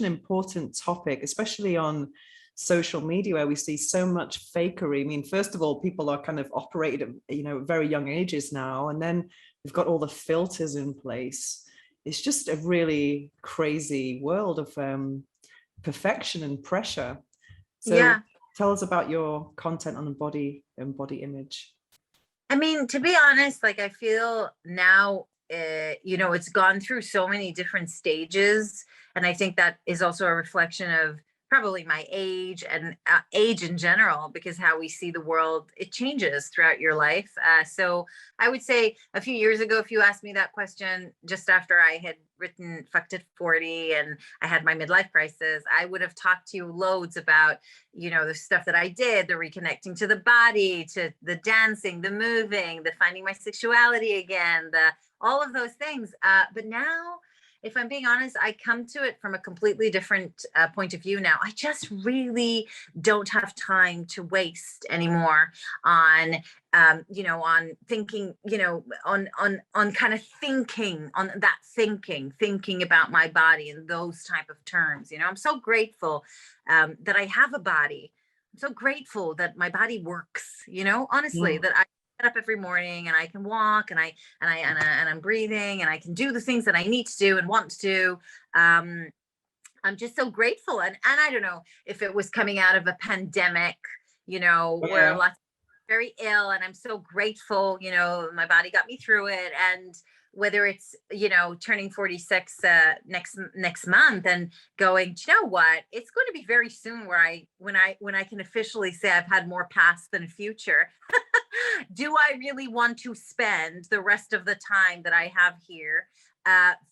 an important topic, especially on social media, where we see so much fakery. I mean, first of all, people are kind of operated at, very young ages now, and then we've got all the filters in place. It's just a really crazy world of perfection and pressure. So tell us about your content on body and body image. I mean, to be honest, like I feel now, it's gone through so many different stages. And I think that is also a reflection of probably my age and age in general, because how we see the world, it changes throughout your life. So I would say a few years ago, if you asked me that question just after I had written Fucked at 40 and I had my midlife crisis, I would have talked to you loads about, the stuff that I did, the reconnecting to the body, to the dancing, the moving, the finding my sexuality again, all of those things. But now, if I'm being honest, I come to it from a completely different point of view now. I just really don't have time to waste anymore on, on thinking, on kind of thinking, on that thinking about my body in those type of terms. I'm so grateful that I have a body. I'm so grateful that my body works, honestly, that I get up every morning and I can walk and I'm breathing and I can do the things that I need to do and want to do. I'm just so grateful. And I don't know if it was coming out of a pandemic, where lots of people are very ill, and I'm so grateful, my body got me through it. And whether it's, turning 46 next month and going, do you know what? It's going to be very soon when I can officially say I've had more past than future. Do I really want to spend the rest of the time that I have here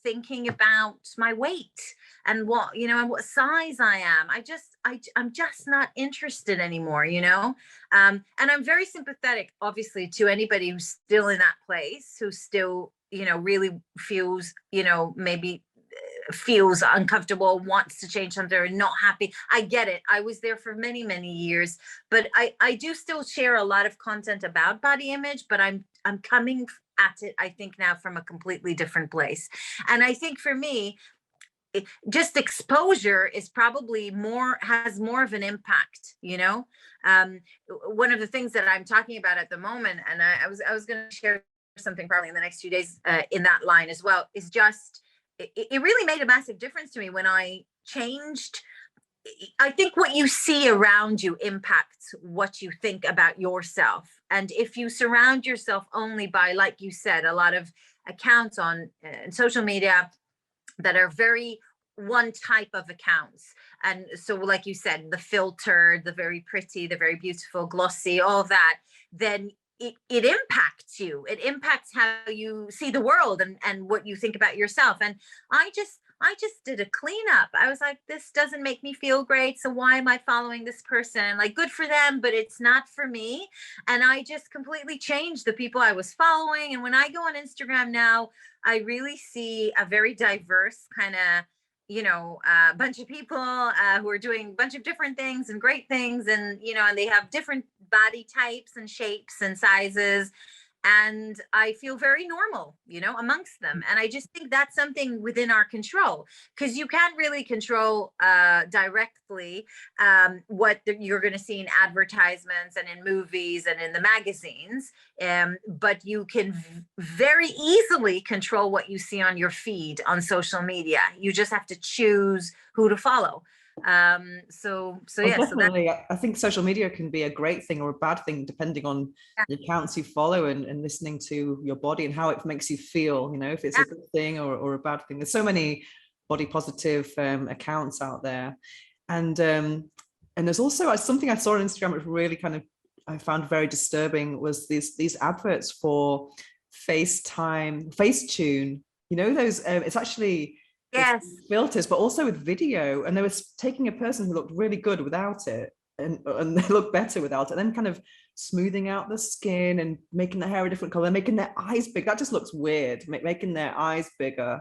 thinking about my weight and and what size I am? I'm just not interested anymore, and I'm very sympathetic, obviously, to anybody who's still in that place, who still, really feels, maybe feels uncomfortable, wants to change something, or not happy. I get it. I was there for many, many years, but I do still share a lot of content about body image, but I'm coming at it, I think, now from a completely different place. And I think for me, just exposure is probably has more of an impact, one of the things that I'm talking about at the moment, and I was going to share something probably in the next few days in that line as well, is just, it really made a massive difference to me when I changed. I think what you see around you impacts what you think about yourself. And if you surround yourself only by, like you said, a lot of accounts on social media that are very one type of accounts, and so, like you said, the filtered, the very pretty, the very beautiful, glossy, all that, then it impacts you. It impacts how you see the world and what you think about yourself. And I just did a cleanup. I was like, this doesn't make me feel great, so why am I following this person? Like, good for them, but it's not for me. And I just completely changed the people I was following. And when I go on Instagram now, I really see a very diverse kind of, bunch of people who are doing a bunch of different things and great things, and and they have different body types and shapes and sizes, and I feel very normal, amongst them. And I just think that's something within our control, because you can't really control directly what you're going to see in advertisements and in movies and in the magazines. But you can very easily control what you see on your feed on social media. You just have to choose who to follow. So yeah, definitely. I think social media can be a great thing or a bad thing depending on the accounts you follow and listening to your body and how it makes you feel, if it's a good thing or a bad thing. There's so many body positive accounts out there, and there's also something I saw on Instagram which really I found very disturbing, was these adverts for Facetune, those it's actually filters, but also with video, and they were taking a person who looked really good without it and they look better without it, and then kind of smoothing out the skin and making the hair a different color, making their eyes big. That just looks weird, making their eyes bigger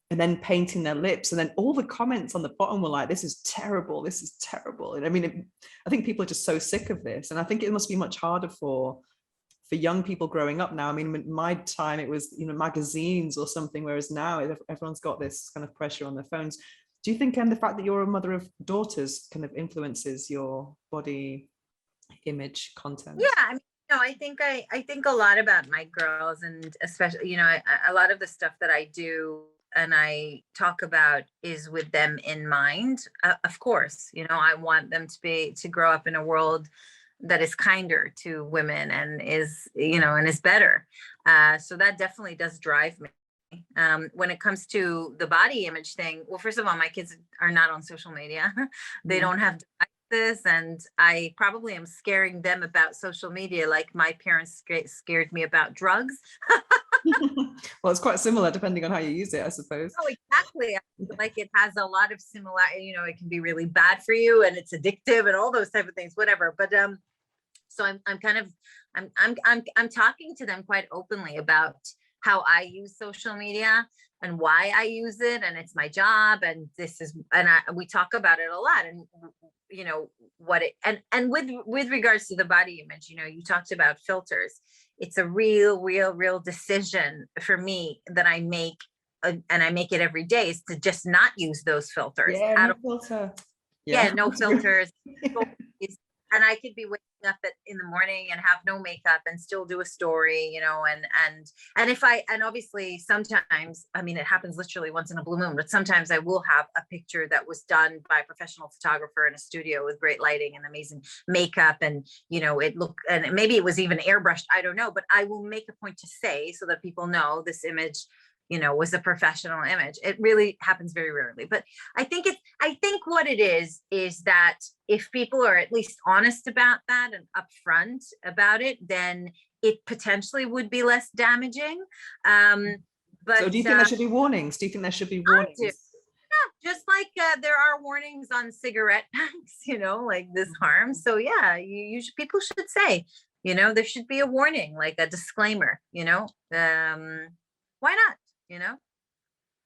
and then painting their lips. And then all the comments on the bottom were like, this is terrible, this is terrible. And I mean, I think people are just so sick of this, and I think it must be much harder for young people growing up now. I mean, in my time, it was, magazines or something, whereas now everyone's got this kind of pressure on their phones. Do you think the fact that you're a mother of daughters kind of influences your body image content? Yeah, I mean, no, I think a lot about my girls, and especially, a lot of the stuff that I do and I talk about is with them in mind. Of course, I want them to grow up in a world that is kinder to women and is better. So that definitely does drive me. When it comes to the body image thing, well, first of all, my kids are not on social media. They don't have devices, and I probably am scaring them about social media like my parents scared me about drugs. Well, it's quite similar depending on how you use it, I suppose. Oh, exactly. I feel like it has a lot of similarity. It can be really bad for you, and it's addictive, and all those type of things, whatever. But so I'm kind of I'm talking to them quite openly about how I use social media and why I use it, and it's my job, and we talk about it a lot, and what it and with regards to the body image, you talked about filters. It's a real decision for me that I make, and I make it every day, is to just not use those filters. Yeah, no filter. Yeah, no filters. And I could be waking up in the morning and have no makeup and still do a story, and obviously sometimes, I mean, it happens literally once in a blue moon, but sometimes I will have a picture that was done by a professional photographer in a studio with great lighting and amazing makeup, and and maybe it was even airbrushed, I don't know, but I will make a point to say, so that people know this image was a professional image. It really happens very rarely, but I think what it is that if people are at least honest about that and upfront about it, then it potentially would be less damaging. But so do you think there should be warnings? Do you think there should be warnings? Yeah, just like there are warnings on cigarette packs, like this harm. So yeah, people should say, there should be a warning, like a disclaimer, why not?